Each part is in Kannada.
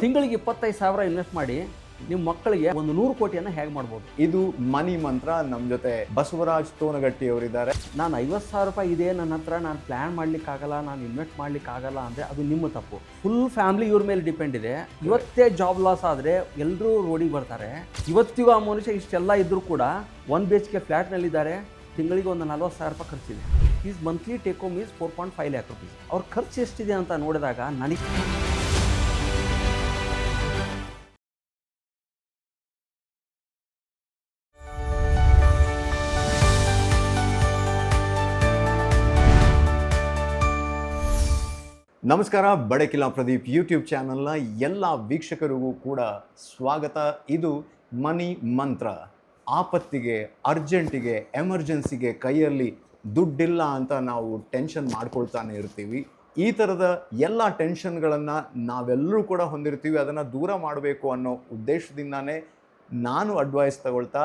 ತಿಂಗಳಿಗೆ 25,000 ಇನ್ವೆಸ್ಟ್ ಮಾಡಿ ನಿಮ್ಮ ಮಕ್ಕಳಿಗೆ ಒಂದು 100 ಕೋಟಿಯನ್ನು ಹೇಗೆ ಮಾಡ್ಬೋದು? ಇದು ಮನಿ ಮಂತ್ರ. ನಮ್ಮ ಜೊತೆ ಬಸವರಾಜ್ ತೋನಗಟ್ಟಿ ಅವರಿದ್ದಾರೆ. ನಾನು 50,000 ರೂಪಾಯಿ ಇದೆ ನನ್ನ ಹತ್ರ, ನಾನು ಪ್ಲ್ಯಾನ್ ಮಾಡ್ಲಿಕ್ಕಾಗಲ್ಲ, ನಾನು ಇನ್ವೆಸ್ಟ್ ಮಾಡ್ಲಿಕ್ಕಾಗಲ್ಲ ಅಂದರೆ ಅದು ನಿಮ್ಮ ತಪ್ಪು. ಫುಲ್ ಫ್ಯಾಮಿಲಿ ಇವ್ರ ಮೇಲೆ ಡಿಪೆಂಡ್ ಇದೆ. ಇವತ್ತೇ ಜಾಬ್ ಲಾಸ್ ಆದರೆ ಎಲ್ಲರೂ ರೋಡಿಗೆ ಬರ್ತಾರೆ. ಇವತ್ತಿಗೂ ಆ ಮನುಷ್ಯ ಇಷ್ಟೆಲ್ಲ ಇದ್ದರೂ ಕೂಡ 1 BHK ಫ್ಲ್ಯಾಟ್ನಲ್ಲಿದ್ದಾರೆ. ತಿಂಗಳಿಗೆ ಒಂದು 40,000 ರೂಪಾಯಿ ಖರ್ಚಿದೆ. Is monthly take home is 4.5 lakh rupees. ಅವ್ರ ಖರ್ಚು ಎಷ್ಟಿದೆ ಅಂತ ನೋಡಿದಾಗ ನನಗೆ ನಮಸ್ಕಾರ. ಬಡಕಿಲಾ ಪ್ರದೀಪ್ ಯೂಟ್ಯೂಬ್ ಚಾನಲ್ನ ಎಲ್ಲ ವೀಕ್ಷಕರಿಗೂ ಕೂಡ ಸ್ವಾಗತ. ಇದು ಮನಿ ಮಂತ್ರ. ಆಪತ್ತಿಗೆ, ಅರ್ಜೆಂಟಿಗೆ, ಎಮರ್ಜೆನ್ಸಿಗೆ ಕೈಯಲ್ಲಿ ದುಡ್ಡಿಲ್ಲ ಅಂತ ನಾವು ಟೆನ್ಷನ್ ಮಾಡ್ಕೊಳ್ತಾನೆ ಇರ್ತೀವಿ. ಈ ಥರದ ಎಲ್ಲ ಟೆನ್ಷನ್ಗಳನ್ನು ನಾವೆಲ್ಲರೂ ಕೂಡ ಹೊಂದಿರ್ತೀವಿ. ಅದನ್ನು ದೂರ ಮಾಡಬೇಕು ಅನ್ನೋ ಉದ್ದೇಶದಿಂದಾನೇ ನಾನು ಅಡ್ವೈಸ್ ತಗೊಳ್ತಾ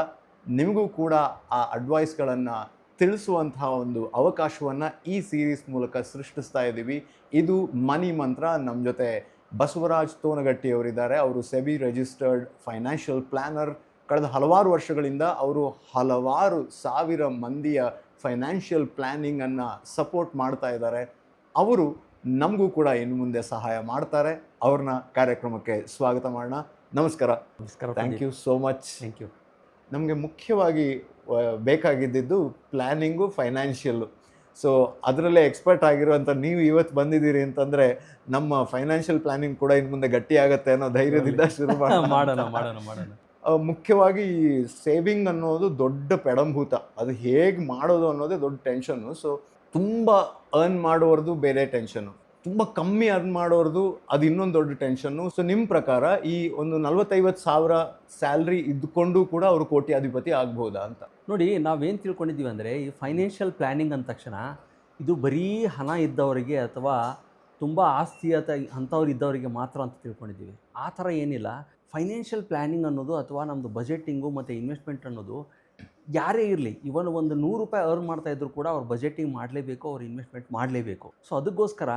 ನಿಮಗೂ ಕೂಡ ಆ ಅಡ್ವೈಸ್ಗಳನ್ನು ತಿಳಿಸುವಂತಹ ಒಂದು ಅವಕಾಶವನ್ನು ಈ ಸೀರೀಸ್ ಮೂಲಕ ಸೃಷ್ಟಿಸ್ತಾ ಇದ್ದೀವಿ. ಇದು ಮನಿ ಮಂತ್ರ. ನಮ್ಮ ಜೊತೆ ಬಸವರಾಜ್ ತೋನಗಟ್ಟಿ ಅವರಿದ್ದಾರೆ. ಅವರು ಸೆಬಿ ರಿಜಿಸ್ಟರ್ಡ್ ಫೈನಾನ್ಷಿಯಲ್ ಪ್ಲ್ಯಾನರ್. ಕಳೆದ ಹಲವಾರು ವರ್ಷಗಳಿಂದ ಅವರು ಹಲವಾರು ಸಾವಿರ ಮಂದಿಯ ಫೈನಾನ್ಷಿಯಲ್ ಪ್ಲ್ಯಾನಿಂಗನ್ನು ಸಪೋರ್ಟ್ ಮಾಡ್ತಾ ಇದ್ದಾರೆ. ಅವರು ನಮಗೂ ಕೂಡ ಇನ್ನು ಮುಂದೆ ಸಹಾಯ ಮಾಡ್ತಾರೆ. ಅವ್ರನ್ನ ಕಾರ್ಯಕ್ರಮಕ್ಕೆ ಸ್ವಾಗತ ಮಾಡೋಣ. ನಮಸ್ಕಾರ. ನಮಸ್ಕಾರ. Thank you so much. Thank you. ನಮಗೆ ಮುಖ್ಯವಾಗಿ ಬೇಕಾಗಿದ್ದು ಪ್ಲ್ಯಾನಿಂಗು, ಫೈನಾನ್ಷಿಯಲ್ಲು. ಸೊ ಅದರಲ್ಲೇ ಎಕ್ಸ್ಪರ್ಟ್ ಆಗಿರುವಂಥ ನೀವು ಇವತ್ತು ಬಂದಿದ್ದೀರಿ ಅಂತಂದರೆ ನಮ್ಮ ಫೈನಾನ್ಷಿಯಲ್ ಪ್ಲ್ಯಾನಿಂಗ್ ಕೂಡ ಇನ್ನು ಮುಂದೆ ಗಟ್ಟಿ ಆಗುತ್ತೆ ಅನ್ನೋ ಧೈರ್ಯದಿಂದ ಶುರು ಮಾಡೋಣ. ಮುಖ್ಯವಾಗಿ ಈ ಸೇವಿಂಗ್ ಅನ್ನೋದು ದೊಡ್ಡ ಪೆಡಂಭೂತ. ಅದು ಹೇಗೆ ಮಾಡೋದು ಅನ್ನೋದೇ ದೊಡ್ಡ ಟೆನ್ಷನ್ನು. ಸೊ ತುಂಬ ಅರ್ನ್ ಮಾಡೋರ್ದು ಬೇರೆ ಟೆನ್ಷನ್ನು, ತುಂಬ ಕಮ್ಮಿ ಅರ್ನ್ ಮಾಡೋರ್ದು ಅದು ಇನ್ನೊಂದು ದೊಡ್ಡ ಟೆನ್ಷನ್ನು. ಸೊ ನಿಮ್ಮ ಪ್ರಕಾರ ಈ ಒಂದು 40-50 ಸಾವಿರ ಸ್ಯಾಲ್ರಿ ಇದ್ದುಕೊಂಡು ಕೂಡ ಅವರು ಕೋಟ್ಯಾಧಿಪತಿ ಆಗ್ಬೋದಾ ಅಂತ? ನೋಡಿ, ನಾವೇನು ತಿಳ್ಕೊಂಡಿದ್ದೀವಿ ಅಂದರೆ ಈ ಫೈನಾನ್ಷಿಯಲ್ ಪ್ಲ್ಯಾನಿಂಗ್ ಅಂದ ತಕ್ಷಣ ಇದು ಬರೀ ಹಣ ಇದ್ದವರಿಗೆ ಅಥವಾ ತುಂಬ ಆಸ್ತಿ ಅಂಥವ್ರು ಇದ್ದವರಿಗೆ ಮಾತ್ರ ಅಂತ ತಿಳ್ಕೊಂಡಿದ್ದೀವಿ. ಆ ಥರ ಏನಿಲ್ಲ. ಫೈನಾನ್ಷಿಯಲ್ ಪ್ಲ್ಯಾನಿಂಗ್ ಅನ್ನೋದು ಅಥವಾ ನಮ್ಮದು ಬಜೆಟಿಂಗು ಮತ್ತು ಇನ್ವೆಸ್ಟ್ಮೆಂಟ್ ಅನ್ನೋದು ಯಾರೇ ಇರಲಿ, ಇವನ್ ಒಂದು 100 ರೂಪಾಯಿ ಅರ್ನ್ ಮಾಡ್ತಾಯಿದ್ರು ಕೂಡ ಅವ್ರು ಬಜೆಟಿಂಗ್ ಮಾಡಲೇಬೇಕು, ಅವ್ರು ಇನ್ವೆಸ್ಟ್ಮೆಂಟ್ ಮಾಡಲೇಬೇಕು. ಸೊ ಅದಕ್ಕೋಸ್ಕರ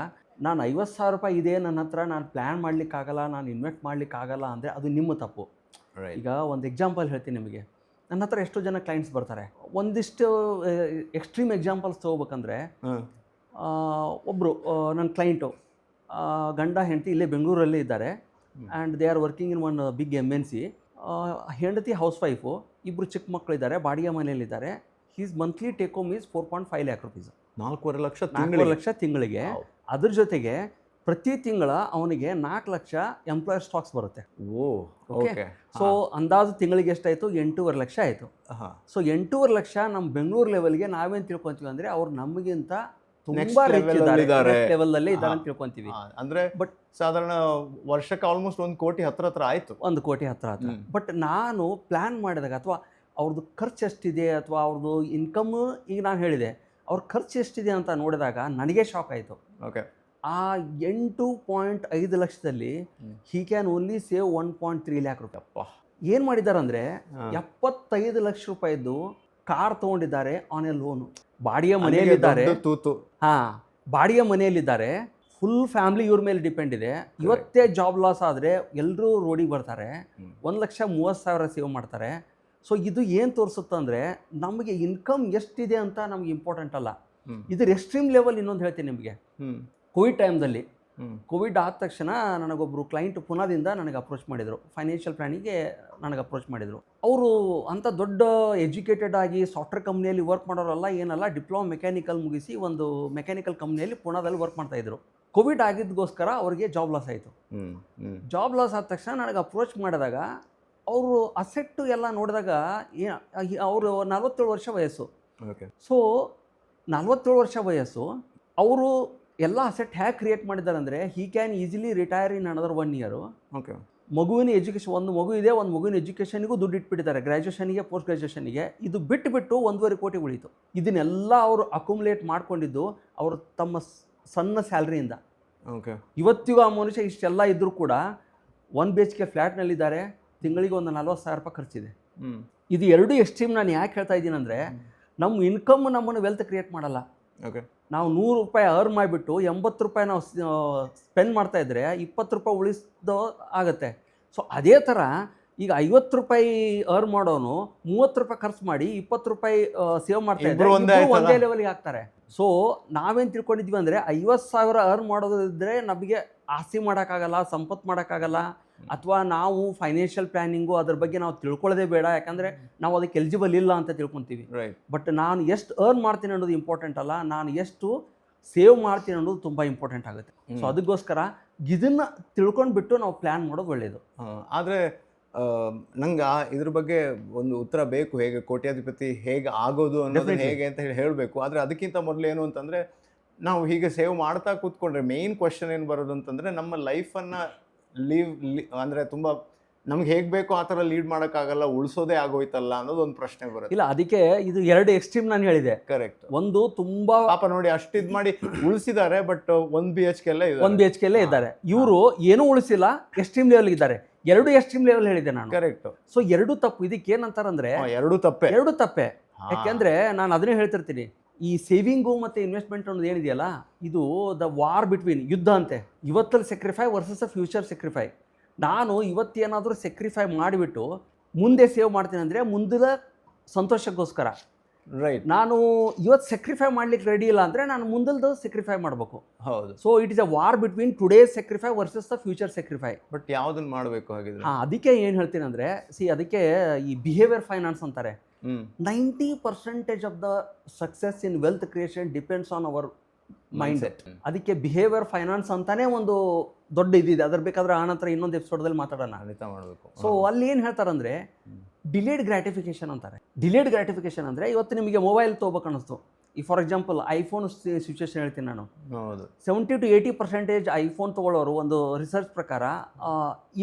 ನಾನು 50,000 ರೂಪಾಯಿ ಇದೆ ನನ್ನ ಹತ್ರ, ನಾನು ಪ್ಲ್ಯಾನ್ ಮಾಡಲಿಕ್ಕಾಗಲ್ಲ, ನಾನು ಇನ್ವೆಸ್ಟ್ ಮಾಡಲಿಕ್ಕಾಗಲ್ಲ ಅಂದರೆ ಅದು ನಿಮ್ಮ ತಪ್ಪು. ಈಗ ಒಂದು ಎಕ್ಸಾಂಪಲ್ ಹೇಳ್ತೀನಿ ನಿಮಗೆ. ನನ್ನ ಹತ್ರ ಎಷ್ಟೋ ಜನ ಕ್ಲೈಂಟ್ಸ್ ಬರ್ತಾರೆ. ಒಂದಿಷ್ಟು ಎಕ್ಸ್ಟ್ರೀಮ್ ಎಕ್ಸಾಂಪಲ್ಸ್ ತೊಗೋಬೇಕಂದ್ರೆ, ಒಬ್ಬರು ನನ್ನ ಕ್ಲೈಂಟು ಗಂಡ ಹೆಂಡತಿ ಇಲ್ಲೇ ಬೆಂಗಳೂರಲ್ಲೇ ಇದ್ದಾರೆ. And they are working in one big MNC. ಹೆಂಡತಿ ಹೌಸ್ ವೈಫು, ಇಬ್ಬರು ಚಿಕ್ಕ ಮಕ್ಕಳಿದ್ದಾರೆ, ಬಾಡಿಗೆ ಮನೆಯಲ್ಲಿದ್ದಾರೆ. He's monthly take home is 4.5 lakh rupees. 4.5 lakh ತಿಂಗಳಿಗೆ. ಅದ್ರ ಜೊತೆಗೆ ಪ್ರತಿ ತಿಂಗಳ ಅವನಿಗೆ 4 ಲಕ್ಷ ಎಂಪ್ಲಾಯರ್ ಸ್ಟಾಕ್ಸ್ ಬರುತ್ತೆ. ಓಕೆ. ಸೊ ಅಂದಾಜು ತಿಂಗಳಿಗೆ ಎಷ್ಟಾಯಿತು? 8.5 ಲಕ್ಷ ಆಯಿತು. ಸೊ 8.5 ಲಕ್ಷ ನಮ್ಮ ಬೆಂಗಳೂರು ಲೆವೆಲ್ಗೆ ನಾವೇನು ತಿಳ್ಕೊತೀವಿ ಅಂದರೆ ಅವ್ರು ನಮಗಿಂತ ತುಂಬಾ ಲೆವೆಲಲ್ಲೇ ಇದ್ದಾರೆ ಅಂತ ತಿಳ್ಕೊಂತೀವಿ. ಅಂದ್ರೆ ಬಟ್ ಸಾಧಾರಣ ವರ್ಷಕ್ಕೆ ಆಲ್ಮೋಸ್ಟ್ 1 ಕೋಟಿ ಹತ್ರ ಆಯ್ತು. 1 ಕೋಟಿ ಹತ್ರ. ಬಟ್ ನಾನು ಪ್ಲಾನ್ ಮಾಡಿದಾಗ ಅಥವಾ ಅವ್ರದ್ದು ಖರ್ಚು ಎಷ್ಟಿದೆ ಅಥವಾ ಅವ್ರದ್ದು ಇನ್ಕಮ್, ಈಗ ನಾನು ಹೇಳಿದೆ ಅವ್ರ ಖರ್ಚು ಎಷ್ಟಿದೆ ಅಂತ ನೋಡಿದಾಗ ನನಗೆ ಶಾಕ್ ಆಯಿತು. ಓಕೆ. ಆ 8.5 ಲಕ್ಷದಲ್ಲಿ he can only save 1.3 lakh rupees. ಅಪ್ಪ, ಏನು ಮಾಡಿದ್ದಾರೆ ಅಂದರೆ 75 ಲಕ್ಷ ರೂಪಾಯಿದ್ದು ಕಾರ್ ತೊಗೊಂಡಿದ್ದಾರೆ ಆನ್ ಎ ಲೋನು. ಬಾಡಿಗೆ ಮನೆಯಲ್ಲಿದ್ದಾರೆ. ಬಾಡಿಗೆ ಮನೆಯಲ್ಲಿದ್ದಾರೆ. ಫುಲ್ ಫ್ಯಾಮಿಲಿ ಇವ್ರ ಮೇಲೆ ಡಿಪೆಂಡ್ ಇದೆ. ಇವತ್ತೇ ಜಾಬ್ ಲಾಸ್ ಆದರೆ ಎಲ್ಲರೂ ರೋಡಿಗೆ ಬರ್ತಾರೆ. 1,30,000 ಸೇವ್ ಮಾಡ್ತಾರೆ. ಸೊ ಇದು ಏನು ತೋರಿಸುತ್ತಂದರೆ ನಮಗೆ ಇನ್ಕಮ್ ಎಷ್ಟಿದೆ ಅಂತ ನಮ್ಗೆ ಇಂಪಾರ್ಟೆಂಟ್ ಅಲ್ಲ. ಇದ್ರ ಎಕ್ಸ್ಟ್ರೀಮ್ ಲೆವೆಲ್ ಇನ್ನೊಂದು ಹೇಳ್ತೀನಿ ನಿಮಗೆ. ಕೋವಿಡ್ ಟೈಮ್ದಲ್ಲಿ, ಕೋವಿಡ್ ಆದ ತಕ್ಷಣ ನನಗೊಬ್ಬರು ಕ್ಲೈಂಟ್ ಪುನಾದಿಂದ ನನಗೆ ಅಪ್ರೋಚ್ ಮಾಡಿದರು. ಫೈನಾನ್ಷಿಯಲ್ ಪ್ಲ್ಯಾನಿಂಗ್ಗೆ ನನಗೆ ಅಪ್ರೋಚ್ ಮಾಡಿದರು. ಅವರು ಅಂಥ ದೊಡ್ಡ ಎಜುಕೇಟೆಡ್ ಆಗಿ ಸಾಫ್ಟ್ವೇರ್ ಕಂಪ್ನಿಯಲ್ಲಿ ವರ್ಕ್ ಮಾಡೋರಲ್ಲ, ಏನಲ್ಲ, ಡಿಪ್ಲೊಮಾ ಮೆಕ್ಯಾನಿಕಲ್ ಮುಗಿಸಿ ಒಂದು ಮೆಕ್ಯಾನಿಕಲ್ ಕಂಪ್ನಿಯಲ್ಲಿ ಪುನಾದಲ್ಲಿ ವರ್ಕ್ ಮಾಡ್ತಾಯಿದ್ರು. ಕೋವಿಡ್ ಆಗಿದ್ದಕ್ಕೋಸ್ಕರ ಅವ್ರಿಗೆ ಜಾಬ್ ಲಾಸ್ ಆಯಿತು. ಜಾಬ್ ಲಾಸ್ ಆದ ತಕ್ಷಣ ನನಗೆ ಅಪ್ರೋಚ್ ಮಾಡಿದಾಗ ಅವರು ಅಸೆಟ್ಟು ಎಲ್ಲ ನೋಡಿದಾಗ ಅವರು 47 ವರ್ಷ ವಯಸ್ಸು. ಸೊ 47 ವರ್ಷ ವಯಸ್ಸು. ಅವರು ಎಲ್ಲ ಅಸೆಟ್ ಹೇಗೆ ಕ್ರಿಯೇಟ್ ಮಾಡಿದ್ದಾರೆ ಅಂದರೆ he can easily retire in another 1 year. Okay. ಮಗುವಿನ ಎಜುಕೇಷನ್, ಒಂದು ಮಗು ಇದೆ, ಒಂದು ಮಗುವಿನ ಎಜುಕೇಷನಿಗೂ ದುಡ್ಡು ಇಟ್ಬಿಟ್ಟಿದ್ದಾರೆ, ಗ್ರ್ಯಾಜುಯೇಷನಿಗೆ, ಪೋಸ್ಟ್ ಗ್ರ್ಯಾಜುಯೇಷನಿಗೆ. ಇದು ಬಿಟ್ಟು 1.5 ಕೋಟಿ ಉಳಿತು. ಇದನ್ನೆಲ್ಲ ಅವರು ಅಕ್ಯುಮುಲೇಟ್ ಮಾಡ್ಕೊಂಡಿದ್ದು ಅವರು ತಮ್ಮ ಸಣ್ಣ ಸ್ಯಾಲ್ರಿಯಿಂದ. ಓಕೆ. ಇವತ್ತಿಗೂ ಆ ಮನುಷ್ಯ ಇಷ್ಟೆಲ್ಲ ಇದ್ದರೂ ಕೂಡ 1 BHK ಫ್ಲ್ಯಾಟ್ನಲ್ಲಿದ್ದಾರೆ. ತಿಂಗಳಿಗೆ ಒಂದು 40,000 ರೂಪಾಯಿ ಖರ್ಚಿದೆ. ಇದು ಎರಡು ಎಕ್ಸ್ಟ್ರೀಮ್ ನಾನು ಯಾಕೆ ಹೇಳ್ತಾ ಇದ್ದೀನಿ ಅಂದರೆ ನಮ್ಮ ಇನ್ಕಮ್ ನಮ್ಮನ್ನು ವೆಲ್ತ್ ಕ್ರಿಯೇಟ್ ಮಾಡಲ್ಲ. ಓಕೆ. ನಾವು 100 ರೂಪಾಯಿ ಅರ್ನ್ ಮಾಡಿಬಿಟ್ಟು 80 ರೂಪಾಯಿ ನಾವು ಸ್ಪೆಂಡ್ ಮಾಡ್ತಾ ಇದ್ರೆ 20 ರೂಪಾಯಿ ಉಳಿಸ್ದೋ ಆಗುತ್ತೆ. ಸೊ ಅದೇ ಥರ ಈಗ 50 ರೂಪಾಯಿ ಅರ್ನ್ ಮಾಡೋನು 30 ರೂಪಾಯಿ ಖರ್ಚು ಮಾಡಿ 20 ರೂಪಾಯಿ ಸೇವ್ ಮಾಡ್ತಾ ಇದ್ರೆ ಇಬ್ರು ಒಂದೇ ಇಬ್ರು ಒಂದೇ ಆಯ್ತಲ್ಲ? ಲೆವೆಲ್ಗೆ ಆಗ್ತಾರೆ. ಸೊ ನಾವೇನು ತಿಳ್ಕೊಂಡಿದ್ವಿ ಅಂದರೆ 50,000 ಅರ್ನ್ ಮಾಡೋದಿದ್ರೆ ನಮಗೆ ಆಸ್ತಿ ಮಾಡೋಕ್ಕಾಗಲ್ಲ, ಸಂಪತ್ತು ಮಾಡೋಕ್ಕಾಗಲ್ಲ, ಅಥವಾ ನಾವು ಫೈನಾನ್ಷಿಯಲ್ ಪ್ಲ್ಯಾನಿಂಗು ಅದ್ರ ಬಗ್ಗೆ ನಾವು ತಿಳ್ಕೊಳ್ಳೋದೇ ಬೇಡ, ಯಾಕಂದರೆ ನಾವು ಅದಕ್ಕೆ ಎಲಿಜಿಬಲ್ ಇಲ್ಲ ಅಂತ ತಿಳ್ಕೊತೀವಿ. ರೈಟ್. ಬಟ್ ನಾನು ಎಷ್ಟು ಅರ್ನ್ ಮಾಡ್ತೀನಿ ಅನ್ನೋದು ಇಂಪಾರ್ಟೆಂಟ್ ಅಲ್ಲ, ನಾನು ಎಷ್ಟು ಸೇವ್ ಮಾಡ್ತೀನಿ ಅನ್ನೋದು ತುಂಬ ಇಂಪಾರ್ಟೆಂಟ್ ಆಗುತ್ತೆ. ಸೊ ಅದಕ್ಕೋಸ್ಕರ ಇದನ್ನು ತಿಳ್ಕೊಂಡ್ಬಿಟ್ಟು ನಾವು ಪ್ಲ್ಯಾನ್ ಮಾಡೋದು ಒಳ್ಳೆಯದು. ಆದರೆ ನಂಗೆ ಇದ್ರ ಬಗ್ಗೆ ಒಂದು ಉತ್ತರ ಬೇಕು, ಹೇಗೆ ಕೋಟ್ಯಾಧಿಪತಿ ಹೇಗೆ ಆಗೋದು ಅನ್ನೋದು ಹೇಗೆ ಅಂತ ಹೇಳಬೇಕು. ಆದರೆ ಅದಕ್ಕಿಂತ ಮೊದಲು ಏನು ಅಂತಂದರೆ, ನಾವು ಹೀಗೆ ಸೇವ್ ಮಾಡ್ತಾ ಕೂತ್ಕೊಂಡ್ರೆ ಮೇನ್ ಕ್ವಶನ್ ಏನು ಬರೋದು ಅಂತಂದರೆ, ನಮ್ಮ ಲೈಫನ್ನು ಅಂದರೆ ತುಂಬ ನಮ್ಗೆ ಹೇಗೆ ಬೇಕೋ ಆ ಥರ ಲೀಡ್ ಮಾಡೋಕ್ಕಾಗಲ್ಲ, ಉಳಿಸೋದೇ ಆಗೋಯ್ತಲ್ಲ ಅನ್ನೋದು ಒಂದು ಪ್ರಶ್ನೆ ಬರುತ್ತೆ. ಇಲ್ಲ, ಅದಕ್ಕೆ ಇದು 2 ಎಕ್ಸ್ಟ್ರೀಮ್ ನಾನು ಹೇಳಿದೆ. ಕರೆಕ್ಟ್. ಒಂದು ತುಂಬ ಪಾಪ ನೋಡಿ ಅಷ್ಟು ಇದು ಮಾಡಿ ಉಳಿಸಿದ್ದಾರೆ, ಬಟ್ 1 BHK ಎಲ್ಲ 1 BHK ಇದ್ದಾರೆ. ಇವರು ಏನೂ ಉಳಿಸಿಲ್ಲ, ಎಕ್ಸ್ಟ್ರೀಮ್ ಲೆವೆಲ್ ಇದ್ದಾರೆ. 2 ಎಕ್ಸ್ಟ್ರೀಮ್ ಲೆವೆಲ್ ಹೇಳಿದೆ ನಾನು. ಕರೆಕ್ಟ್. ಸೊ 2 ತಪ್ಪು. ಇದಕ್ಕೆ ಏನಂತಾರಂದ್ರೆ ಎರಡು ತಪ್ಪೆ. 2 ತಪ್ಪೆ. ಯಾಕೆಂದ್ರೆ ನಾನು ಅದನ್ನೇ ಹೇಳ್ತಿರ್ತೀನಿ, ಈ ಸೇವಿಂಗು ಮತ್ತು ಇನ್ವೆಸ್ಟ್ಮೆಂಟ್ ಅನ್ನೋದು ಏನಿದೆಯಲ್ಲ, ಇದು ದ ವಾರ್ ಬಿಟ್ವೀನ್, ಯುದ್ಧ ಅಂತೆ. ಇವತ್ತಲ್ಲಿ ಸೆಕ್ರಿಫೈ ವರ್ಸಸ್ ಅ ಫ್ಯೂಚರ್ ಸೆಕ್ರಿಫೈ. ನಾನು ಇವತ್ತೇನಾದರೂ ಸೆಕ್ರಿಫೈ ಮಾಡಿಬಿಟ್ಟು ಮುಂದೆ ಸೇವ್ ಮಾಡ್ತೀನಿ ಅಂದರೆ ಮುಂದಿನ ಸಂತೋಷಕ್ಕೋಸ್ಕರ. ರೈಟ್. ನಾನು ಇವತ್ತು ಸೆಕ್ರಿಫೈ ಮಾಡ್ಲಿಕ್ಕೆ ರೆಡಿ ಇಲ್ಲ ಅಂದರೆ ನಾನು ಮುಂದಲ್ದು ಸೆಕ್ರಿಫೈ ಮಾಡಬೇಕು. ಹೌದು. So it is a war between today's sacrifice versus the future sacrifice. But ಯಾವುದನ್ನು ಮಾಡಬೇಕು ಹಾಗಿದ್ರೆ? ಅದಕ್ಕೆ ಏನು ಹೇಳ್ತೀನಿ ಅಂದರೆ, ಅದಕ್ಕೆ ಈ ಬಿಹೇವಿಯರ್ ಫೈನಾನ್ಸ್ ಅಂತಾರೆ. 90% of the success in wealth creation depends on our mind set. ಅದಕ್ಕೆ ಬಿಹೇವಿಯರ್ ಫೈನಾನ್ಸ್ ಅಂತಾನೆ ಒಂದು ದೊಡ್ಡ ಇದಿದೆ. ಅದ್ರ ಬೇಕಾದ್ರೆ ಆನಂತರ ಇನ್ನೊಂದು ಎಪಿಸೋಡಲ್ಲಿ ಮಾತಾಡೋಣ. ಖಂಡಿತ ಮಾಡಬೇಕು. ಸೊ ಅಲ್ಲಿ ಏನು ಹೇಳ್ತಾರಂದ್ರೆ, ಡಿಲೇಡ್ ಗ್ರಾಟಿಫಿಕೇಶನ್ ಅಂತಾರೆ. ಡಿಲೇಡ್ ಗ್ರಾಟಿಫಿಕೇಶನ್ ಅಂದರೆ, ಇವತ್ತು ನಿಮಗೆ ಮೊಬೈಲ್ ತೊಗೋಬೇಕು ಅನ್ನಿಸ್ತು. ಈ ಫಾರ್ ಎಕ್ಸಾಂಪಲ್ ಐಫೋನ್ ಸಿಚುವೇಶನ್ ಹೇಳ್ತೀನಿ ನಾನು. ಹೌದು. 70 to 80% ಐಫೋನ್ ತೊಗೊಳ್ಳೋರು ಒಂದು ರಿಸರ್ಚ್ ಪ್ರಕಾರ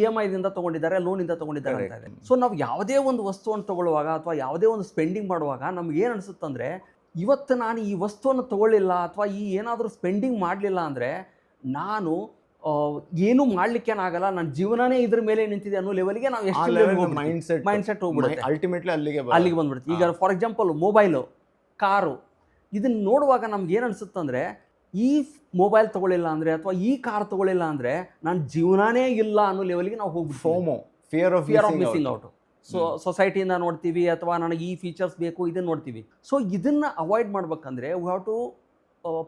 EMI ದಿಂದ ತೊಗೊಂಡಿದ್ದಾರೆ, ಲೋನಿಂದ ತೊಗೊಂಡಿದ್ದಾರೆ ಅಂತ ಇದೆ. ಸೊ ನಾವು ಯಾವುದೇ ಒಂದು ವಸ್ತುವನ್ನು ತೊಗೊಳ್ಳುವಾಗ ಅಥವಾ ಯಾವುದೇ ಒಂದು ಸ್ಪೆಂಡಿಂಗ್ ಮಾಡುವಾಗ ನಮ್ಗೆ ಏನು ಅನಿಸುತ್ತಂದರೆ, ಇವತ್ತು ನಾನು ಈ ವಸ್ತುವನ್ನು ತೊಗೊಳ್ಳಿಲ್ಲ ಅಥವಾ ಈ ಏನಾದರೂ ಸ್ಪೆಂಡಿಂಗ್ ಮಾಡಲಿಲ್ಲ ಅಂದರೆ ನಾನು ಏನೂ ಮಾಡಲಿಕ್ಕೇನಾಗಲ್ಲ, ನನ್ನ ಜೀವನನೇ ಇದ್ರ ಮೇಲೆ ನಿಂತಿದೆ ಅನ್ನೋ ಲೆವೆಲ್ಗೆ ನಾವು ಎಷ್ಟು ಮೈಂಡ್ ಸೆಟ್ ಹೋಗ್ಬಿಡುತ್ತೆ. ಅಲ್ಟಿಮೇಟ್ಲಿ ಅಲ್ಲಿಗೆ ಬಂದ್ಬಿಡುತ್ತೆ. ಈಗ ಫಾರ್ ಎಕ್ಸಾಂಪಲ್ ಮೊಬೈಲು, ಕಾರು, ಇದನ್ನು ನೋಡುವಾಗ ನಮ್ಗೆ ಏನು ಅನಿಸುತ್ತಂದರೆ, ಈ ಮೊಬೈಲ್ ತೊಗೊಳ್ಳಿಲ್ಲ ಅಂದರೆ ಅಥವಾ ಈ ಕಾರ್ ತೊಗೊಳ್ಳಿಲ್ಲ ಅಂದರೆ ನನ್ನ ಜೀವನನೇ ಇಲ್ಲ ಅನ್ನೋ ಲೆವೆಲ್ಗೆ ನಾವು ಹೋಗ್ಬಿಟ್ಟು FOMO, fear of missing out. So ಸೊಸೈಟಿಯಿಂದ ನೋಡ್ತೀವಿ ಅಥವಾ ನನಗೆ ಈ ಫೀಚರ್ಸ್ ಬೇಕು ಇದನ್ನು ನೋಡ್ತೀವಿ. ಸೊ ಇದನ್ನು ಅವಾಯ್ಡ್ ಮಾಡ್ಬೇಕಂದ್ರೆ we have to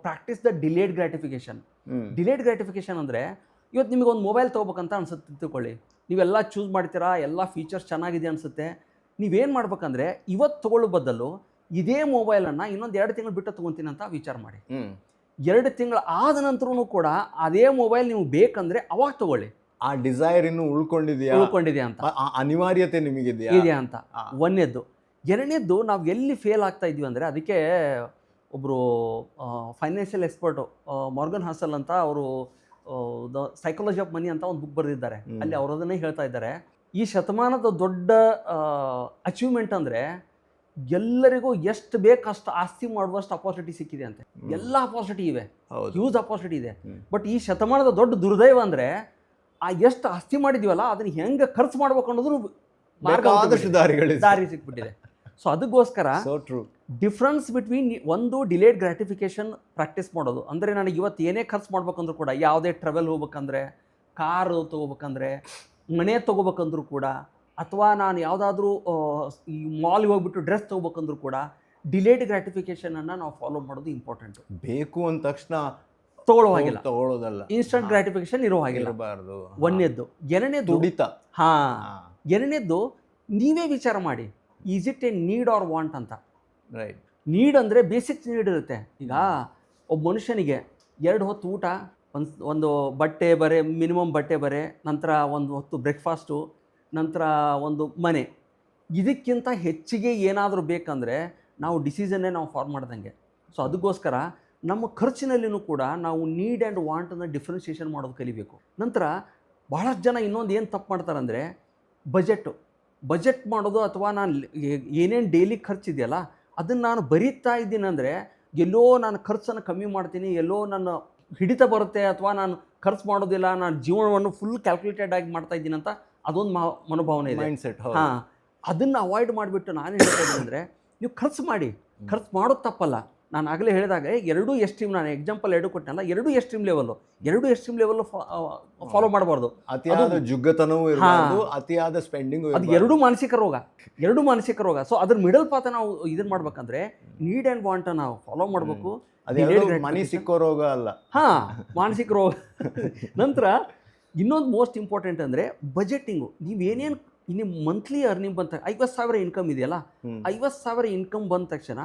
practise the delayed gratification. Delayed gratification ಅಂದರೆ, ಇವತ್ತು ನಿಮಗೆ ಒಂದು ಮೊಬೈಲ್ ತೊಗೋಬೇಕಂತ ಅನ್ಸುತ್ತೆ ತಿಳ್ಕೊಳ್ಳಿ, ನೀವೆಲ್ಲ ಚೂಸ್ ಮಾಡ್ತೀರಾ, ಎಲ್ಲ ಫೀಚರ್ಸ್ ಚೆನ್ನಾಗಿದೆ ಅನಿಸುತ್ತೆ. ನೀವೇನು ಮಾಡ್ಬೇಕಂದ್ರೆ, ಇವತ್ತು ತೊಗೊಳ್ಳೋ ಬದಲು ಇದೇ ಮೊಬೈಲನ್ನು ಇನ್ನೊಂದು 2 ತಿಂಗಳು ಬಿಟ್ಟು ತೊಗೊತೀನಿ ಅಂತ ವಿಚಾರ ಮಾಡಿ. 2 ತಿಂಗಳು ಆದ ನಂತರೂ ಕೂಡ ಅದೇ ಮೊಬೈಲ್ ನಿಮ್ಗೆ ಬೇಕಂದ್ರೆ ಅವಾಗ ತೊಗೊಳ್ಳಿ. ಆ ಡಿಸೈರ್ ಇನ್ನು ಉಳ್ಕೊಂಡಿದೆಯಾ ಅಂತ, ಅನಿವಾರ್ಯತೆ ನಿಮಗಿದೆಯಾ ಅಂತ. ಒಂದನೇದ್ದು. ಎರಡನೇದ್ದು, ನಾವು ಎಲ್ಲಿ ಫೇಲ್ ಆಗ್ತಾ ಇದ್ವಿ ಅಂದರೆ, ಅದಕ್ಕೆ ಒಬ್ಬರು ಫೈನಾನ್ಷಿಯಲ್ ಎಕ್ಸ್ಪರ್ಟು ಮಾರ್ಗನ್ ಹಾಸಲ್ ಅಂತ, ಅವರು ದ ಸೈಕಾಲಜಿ ಆಫ್ ಮನಿ ಅಂತ ಒಂದು ಬುಕ್ ಬರೆದಿದ್ದಾರೆ. ಅಲ್ಲಿ ಅವರು ಅದನ್ನೇ ಹೇಳ್ತಾ ಇದ್ದಾರೆ, ಈ ಶತಮಾನದ ದೊಡ್ಡ ಅಚೀವ್ಮೆಂಟ್ ಅಂದರೆ ಎಲ್ಲರಿಗೂ ಎಷ್ಟು ಬೇಕಷ್ಟು ಆಸ್ತಿ ಮಾಡುವಷ್ಟು ಅಪಾರ್ಚುನಿಟಿ ಸಿಕ್ಕಿದೆ ಅಂತೆ. ಎಲ್ಲ ಅಪಾರ್ಚುನಿಟಿ ಇವೆ, ಹ್ಯೂಜ್ ಅಪಾರ್ಚುನಿಟಿ ಇದೆ. ಬಟ್ ಈ ಶತಮಾನದ ದೊಡ್ಡ ದುರ್ದೈವ ಅಂದರೆ, ಆ ಎಷ್ಟು ಆಸ್ತಿ ಮಾಡಿದೀವಲ್ಲ ಅದನ್ನು ಹೆಂಗೆ ಖರ್ಚು ಮಾಡ್ಬೇಕು ಅನ್ನೋದು ದಾರಿ ಸಿಕ್ಬಿಟ್ಟಿದೆ. ಸೊ ಅದಕ್ಕೋಸ್ಕರ ಡಿಫ್ರೆನ್ಸ್ ಬಿಟ್ವೀನ್ ಒಂದು ಡಿಲೇಡ್ ಗ್ರಾಟಿಫಿಕೇಶನ್ ಪ್ರಾಕ್ಟೀಸ್ ಮಾಡೋದು ಅಂದರೆ, ನನಗೆ ಇವತ್ತು ಏನೇ ಖರ್ಚು ಮಾಡ್ಬೇಕಂದ್ರೂ ಕೂಡ, ಯಾವುದೇ ಟ್ರಾವೆಲ್ ಹೋಗ್ಬೇಕಂದ್ರೆ, ಕಾರು ತೊಗೋಬೇಕಂದ್ರೆ, ಮನೆ ತೊಗೋಬೇಕಂದ್ರೂ ಕೂಡ, ಅಥವಾ ನಾನು ಯಾವುದಾದ್ರೂ ಈ ಮಾಲ್ಗೆ ಹೋಗ್ಬಿಟ್ಟು ಡ್ರೆಸ್ ತೊಗೋಬೇಕಂದ್ರೂ ಕೂಡ ಡಿಲೇಡ್ ಗ್ರಾಟಿಫಿಕೇಶನನ್ನು ನಾವು ಫಾಲೋ ಮಾಡೋದು ಇಂಪಾರ್ಟೆಂಟು. ಬೇಕು ಅಂದ ತಕ್ಷಣ ತಗೊಳ್ಳೋದಲ್ಲ, ಇನ್ಸ್ಟಂಟ್ ಗ್ರಾಟಿಫಿಕೇಶನ್ ಇರೋ ಹಾಗಿರಬಾರ್ದು. ಒಂದನೇದ್ದು. ಎರಡನೇದು, ಎರಡನೇದ್ದು ನೀವೇ ವಿಚಾರ ಮಾಡಿ, is it a need or want ಅಂತ. ರೈಟ್. ನೀಡ್ ಅಂದರೆ ಬೇಸಿಕ್ ನೀಡ್ ಇರುತ್ತೆ. ಈಗ ಒಬ್ಬ ಮನುಷ್ಯನಿಗೆ 2 ಹೊತ್ತು ಊಟ, ಒಂದು ಬಟ್ಟೆ ಬರೆ, ಮಿನಿಮಮ್ ಬಟ್ಟೆ ಬರೆ, ನಂತರ ಒಂದು ಹೊತ್ತು ಬ್ರೇಕ್ಫಾಸ್ಟು, ನಂತರ ಒಂದು ಮನೆ. ಇದಕ್ಕಿಂತ ಹೆಚ್ಚಿಗೆ ಏನಾದರೂ ಬೇಕಂದರೆ ನಾವು ಡಿಸಿಷನ್ನೇ ನಾವು ಫಾರ್ಮ್ ಮಾಡ್ದಂಗೆ. ಸೊ ಅದಕ್ಕೋಸ್ಕರ ನಮ್ಮ ಖರ್ಚಿನಲ್ಲಿನೂ ಕೂಡ ನಾವು ನೀಡ್ ಆ್ಯಂಡ್ ವಾಂಟನ್ನು ಡಿಫ್ರೆನ್ಸಿಯೇಷನ್ ಮಾಡೋದು ಕಲಿಬೇಕು. ನಂತರ ಬಹಳಷ್ಟು ಜನ ಇನ್ನೊಂದು ಏನು ತಪ್ಪು ಮಾಡ್ತಾರಂದರೆ, ಬಜೆಟ್ ಮಾಡೋದು, ಅಥವಾ ನಾನು ಏನೇನು ಡೈಲಿ ಖರ್ಚಿದೆಯಲ್ಲ ಅದನ್ನು ನಾನು ಬರೀತಾ ಇದ್ದೀನಿ ಅಂದರೆ ಎಲ್ಲೋ ನಾನು ಖರ್ಚನ್ನು ಕಮ್ಮಿ ಮಾಡ್ತೀನಿ, ಎಲ್ಲೋ ನನ್ನ ಹಿಡಿತ ಬರುತ್ತೆ, ಅಥವಾ ನಾನು ಖರ್ಚು ಮಾಡೋದಿಲ್ಲ, ನಾನು ಜೀವನವನ್ನು ಫುಲ್ ಕ್ಯಾಲ್ಕುಲೇಟೆಡ್ ಆಗಿ ಮಾಡ್ತಾ ಇದ್ದೀನಿ ಅಂತ ಅದೊಂದು ಮನೋಭಾವನೆ ಇದೆ. ಅದನ್ನು ಅವಾಯ್ಡ್ ಮಾಡಿಬಿಟ್ಟು ನಾನು ಹೇಳ್ತಾ ಇದ್ದೀನಿ ಅಂದರೆ, ನೀವು ಖರ್ಚು ಮಾಡಿ, ಖರ್ಚು ಮಾಡೋದು ತಪ್ಪಲ್ಲ, ನಾನು ಆಗಲೇ ಹೇಳಿದಾಗ ಎರಡೂ ಎಕ್ಸ್ಟ್ರೀಮ್, ನಾನು ಎಕ್ಸಾಂಪಲ್ ಎರಡು ಕೊಟ್ಟನಲ್ಲ, ಎರಡೂ ಎಕ್ಸ್ಟ್ರೀಮ್ ಲೆವೆಲ್ಲು, ಎರಡೂ ಎಕ್ಸ್ಟ್ರೀಮ್ ಲೆವೆಲ್ಲು ಫಾಲೋ ಮಾಡಬಾರ್ದು. ಅತಿಯಾದ ಜುಗ್ಗತನವೂ ಇರಬಾರ್ದು, ಅತಿಯಾದ ಸ್ಪೆಂಡಿಂಗು ಅದು ಎರಡೂ ಮಾನಸಿಕ ರೋಗ. ಸೊ ಅದ್ರ ಮಿಡಲ್ ಪಾತ ನಾವು ಇದನ್ನ ಮಾಡ್ಬೇಕಂದ್ರೆ ನೀಡ್ ಆ್ಯಂಡ್ ವಾಂಟ್ ನಾವು ಫಾಲೋ ಮಾಡಬೇಕು. ಮನಿ ಸಿಕ್ಕೋ ರೋಗ ಅಲ್ಲ. ಮಾನಸಿಕ ರೋಗ. ನಂತರ ಇನ್ನೊಂದು ಮೋಸ್ಟ್ ಇಂಪಾರ್ಟೆಂಟ್ ಅಂದರೆ ಬಜೆಟಿಂಗು. ನೀವೇನೇನು ನಿಮ್ಮ ಮಂತ್ಲಿ ಅರ್ನಿಂಗ್ ಬಂದ 50,000 ಇನ್ಕಮ್ ಇದೆಯಲ್ಲ, 50,000 ಇನ್ಕಮ್ ಬಂದ ತಕ್ಷಣ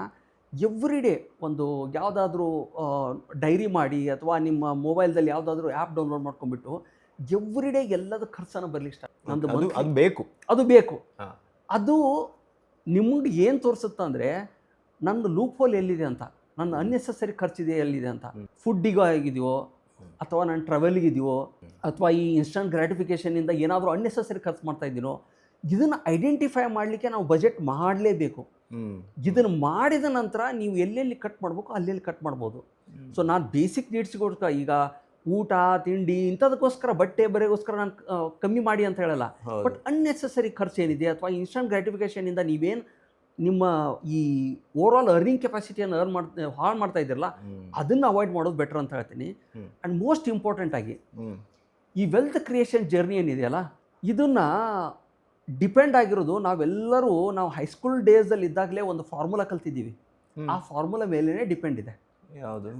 ಎವ್ರಿ ಡೇ ಒಂದು ಯಾವುದಾದ್ರೂ ಡೈರಿ ಮಾಡಿ ಅಥವಾ ನಿಮ್ಮ ಮೊಬೈಲ್ದಲ್ಲಿ ಯಾವುದಾದ್ರೂ ಆ್ಯಪ್ ಡೌನ್ಲೋಡ್ ಮಾಡ್ಕೊಂಡ್ಬಿಟ್ಟು ಎವ್ರಿ ಡೇ ಎಲ್ಲದ ಖರ್ಚನ್ನು ಬರ್ಲಿಕ್ಕೆ ಸ್ಟಾರ್ಟ್. ಅದು ಬೇಕು. ಅದು ನಿಮಗೆ ಏನು ತೋರಿಸುತ್ತೆ ಅಂದರೆ ನನ್ನ ಲೂಪ್ ಹೋಲ್ ಎಲ್ಲಿದೆ ಅಂತ, ನನ್ನ ಅನ್ನೆಸೆಸರಿ ಖರ್ಚಿದೆ ಎಲ್ಲಿದೆ ಅಂತ, ಫುಡ್ಡಿಗೋ ಆಗಿದೆಯೋ ಅಥವಾ ನನ್ನ ಟ್ರಾವೆಲ್ಗಿದೆಯೋ ಅಥವಾ ಈ ಇನ್ಸ್ಟಂಟ್ ಗ್ರ್ಯಾಟಿಫಿಕೇಷನಿಂದ ಏನಾದರೂ ಅನ್ನೆಸೆಸರಿ ಖರ್ಚು ಮಾಡ್ತಾ ಇದ್ದೀನೋ, ಇದನ್ನು ಐಡೆಂಟಿಫೈ ಮಾಡಲಿಕ್ಕೆ ನಾವು ಬಜೆಟ್ ಮಾಡಲೇಬೇಕು. ಇದನ್ನು ಮಾಡಿದ ನಂತರ ನೀವು ಎಲ್ಲೆಲ್ಲಿ ಕಟ್ ಮಾಡಬೇಕು ಅಲ್ಲೆಲ್ಲಿ ಕಟ್ ಮಾಡ್ಬೋದು. ಸೊ ನಾನು ಬೇಸಿಕ್ ನೀಡ್ಸ್ಗೋಸ್ಕರ, ಈಗ ಊಟ ತಿಂಡಿ ಇಂಥದಕ್ಕೋಸ್ಕರ, ಬಟ್ಟೆ ಬರೆಗೋಸ್ಕರ ನಾನು ಕಮ್ಮಿ ಮಾಡಿ ಅಂತ ಹೇಳಲ್ಲ. ಬಟ್ ಅನ್ನೆಸೆಸರಿ ಖರ್ಚು ಏನಿದೆ ಅಥವಾ ಇನ್ಸ್ಟಂಟ್ ಗ್ರ್ಯಾಟಿಫಿಕೇಷನಿಂದ ನೀವೇನು ನಿಮ್ಮ ಈ ಓವರ್ ಆಲ್ ಅರ್ನಿಂಗ್ ಕೆಪಾಸಿಟಿಯನ್ನು ಹಾಳು ಮಾಡ್ತಾ ಇದ್ದೀರಲ್ಲ, ಅದನ್ನು ಅವಾಯ್ಡ್ ಮಾಡೋದು ಬೆಟರ್ ಅಂತ ಹೇಳ್ತೀನಿ. ಆ್ಯಂಡ್ ಮೋಸ್ಟ್ ಇಂಪಾರ್ಟೆಂಟ್ ಆಗಿ ಈ ವೆಲ್ತ್ ಕ್ರಿಯೇಷನ್ ಜರ್ನಿ ಏನಿದೆಯಲ್ಲ, ಇದನ್ನು ಡಿಪೆಂಡ್ ಆಗಿರೋದು ನಾವು ಹೈಸ್ಕೂಲ್ ಡೇಸಲ್ಲಿ ಇದ್ದಾಗಲೇ ಒಂದು ಫಾರ್ಮುಲಾ ಕಲ್ತಿದ್ದೀವಿ. ಆ ಫಾರ್ಮುಲಾ ಮೇಲೇ ಡಿಪೆಂಡ್ ಇದೆ. ಯಾವುದು?